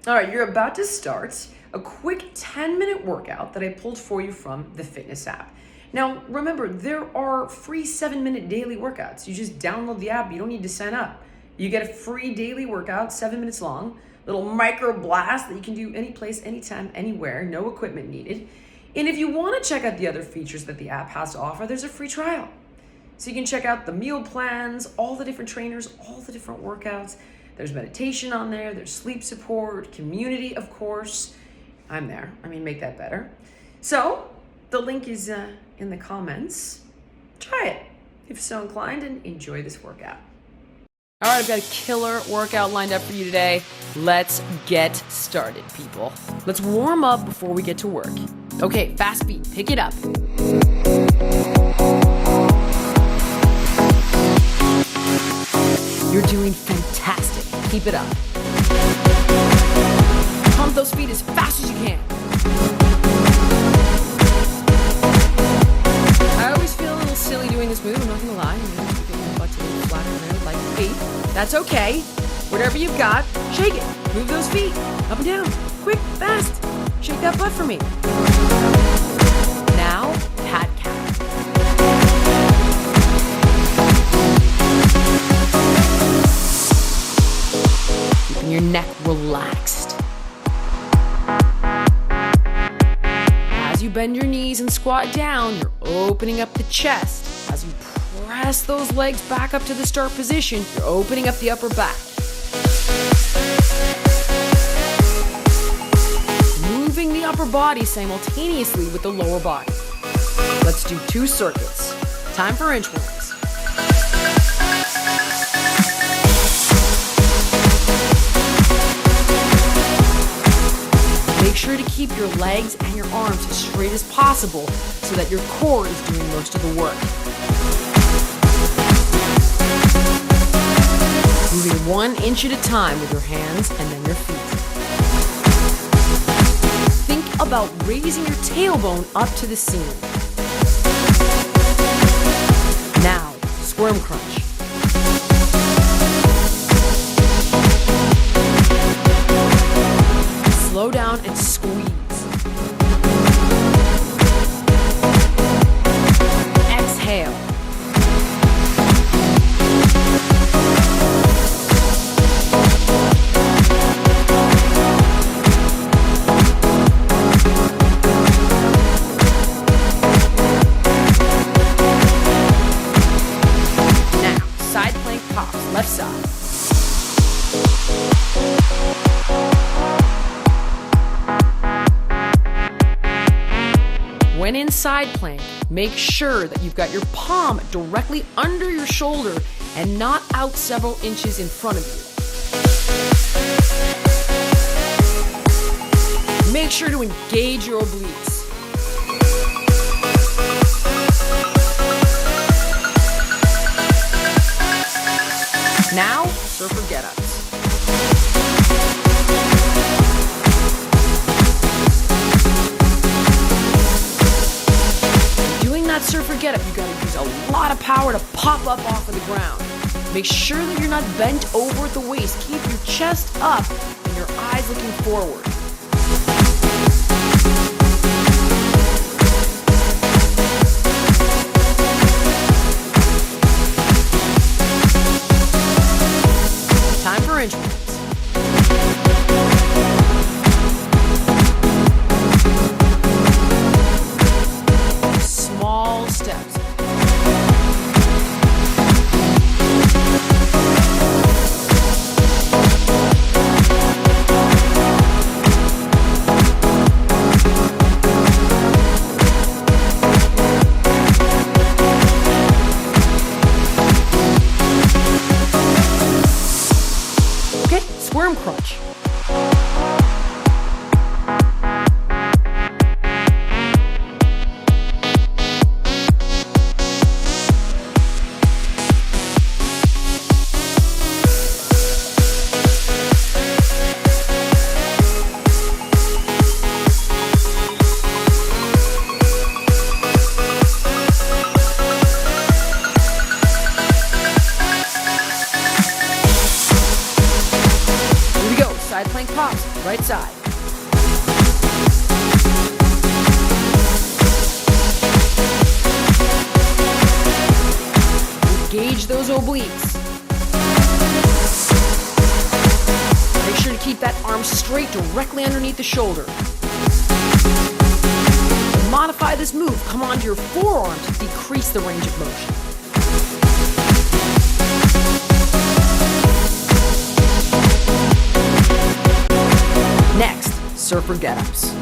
All right, you're about to start a quick 10-minute workout that I pulled for you from the fitness app. Now, remember, there are free 7-minute daily workouts. You just download the app. You don't need to sign up. You get a free daily workout, 7 minutes long, little micro blast that you can do any place, anytime, anywhere, no equipment needed. And if you want to check out the other features that the app has to offer, there's a free trial. So you can check out the meal plans, all the different trainers, all the different workouts. There's meditation on there, there's sleep support, community, of course. I'm there. Make that better. So the link is in the comments. Try it if so inclined and enjoy this workout. All right, I've got a killer workout lined up for you today. Let's get started, people. Let's warm up before we get to work. Okay, fast beat, pick it up. You're doing fantastic. Keep it up. Pump those feet as fast as you can. I always feel a little silly doing this move, I'm not gonna lie. Getting my butt a little flatter there, like feet. That's okay. Whatever you've got, shake it. Move those feet up and down. Quick, fast. Shake that butt for me. Now, cat cow. Keeping your neck relaxed. As you bend your knees and squat down, you're opening up the chest. As you press those legs back up to the start position, you're opening up the upper back. Moving the upper body simultaneously with the lower body. Let's do 2 circuits. Time for inchworms. Make sure to keep your legs and your arms as straight as possible so that your core is doing most of the work. Moving 1 inch at a time with your hands and then your feet. Think about raising your tailbone up to the ceiling. Now, squirm crunch. Slow down and squeeze. Exhale. Now, side plank pops, left side. When in side plank, make sure that you've got your palm directly under your shoulder and not out several inches in front of you. Make sure to engage your obliques. Now, surfer get-ups. Surfer get up, you gotta use a lot of power to pop up off of the ground. Make sure that you're not bent over at the waist. Keep your chest up and your eyes looking forward. Time for inchworms. Steps. right side. Engage those obliques. Make sure to keep that arm straight directly underneath the shoulder. To modify this move, come onto your forearm to decrease the range of motion. Next, surfer get-ups.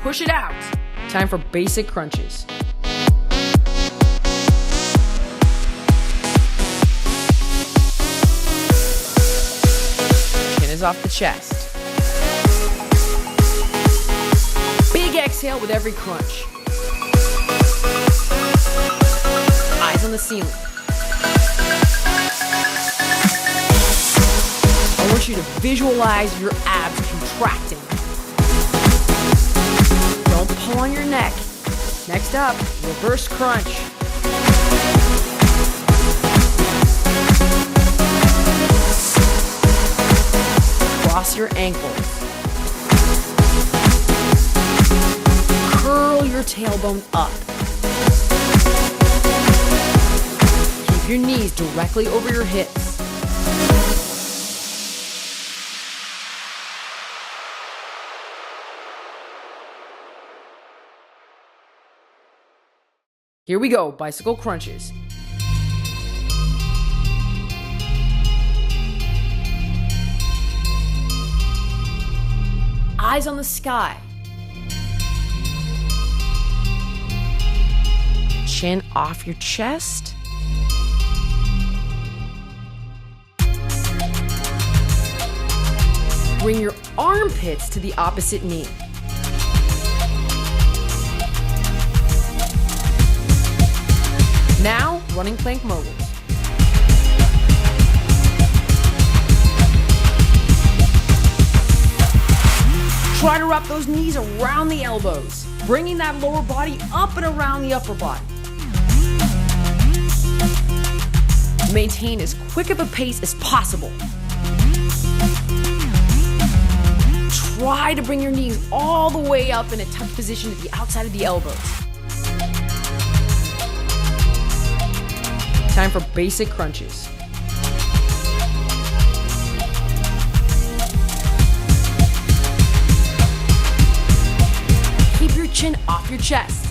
Push it out. Time for basic crunches. Chin is off the chest. Big exhale with every crunch. Eyes on the ceiling. I want you to visualize your abs contracting. Don't pull on your neck. Next up, reverse crunch. Cross your ankles. Curl your tailbone up. Keep your knees directly over your hips. Here we go, bicycle crunches. Eyes on the sky. Chin off your chest. Bring your armpits to the opposite knee. Now, running plank moguls. Try to wrap those knees around the elbows, bringing that lower body up and around the upper body. Maintain as quick of a pace as possible. Try to bring your knees all the way up in a tuck position to the outside of the elbows. Time for basic crunches. Keep your chin off your chest.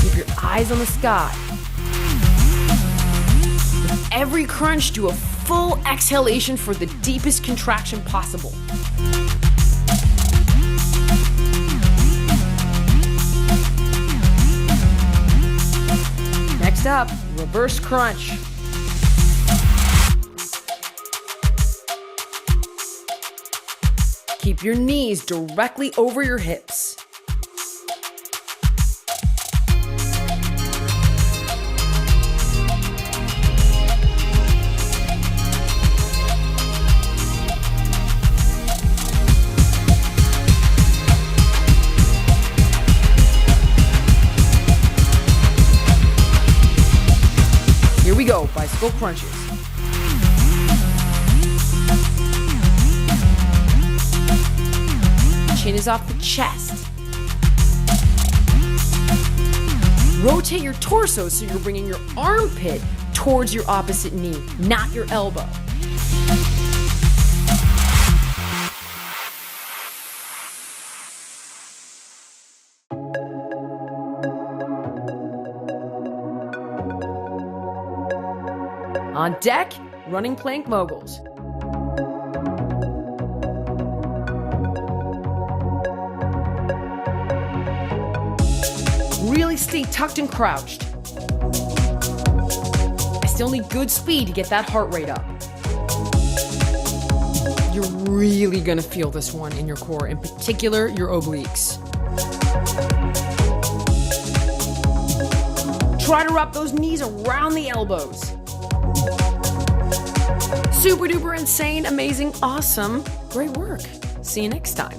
Keep your eyes on the sky. With every crunch, do a full exhalation for the deepest contraction possible. Next up, reverse crunch. Keep your knees directly over your hips. Here we go, bicycle crunches. Chin is off the chest. Rotate your torso so you're bringing your armpit towards your opposite knee, not your elbow. On deck, running plank moguls. Really stay tucked and crouched. I still need good speed to get that heart rate up. really gonna feel this one in your core, in particular your obliques. Try to wrap those knees around the elbows. Super duper insane, amazing, awesome. Great work. See you next time.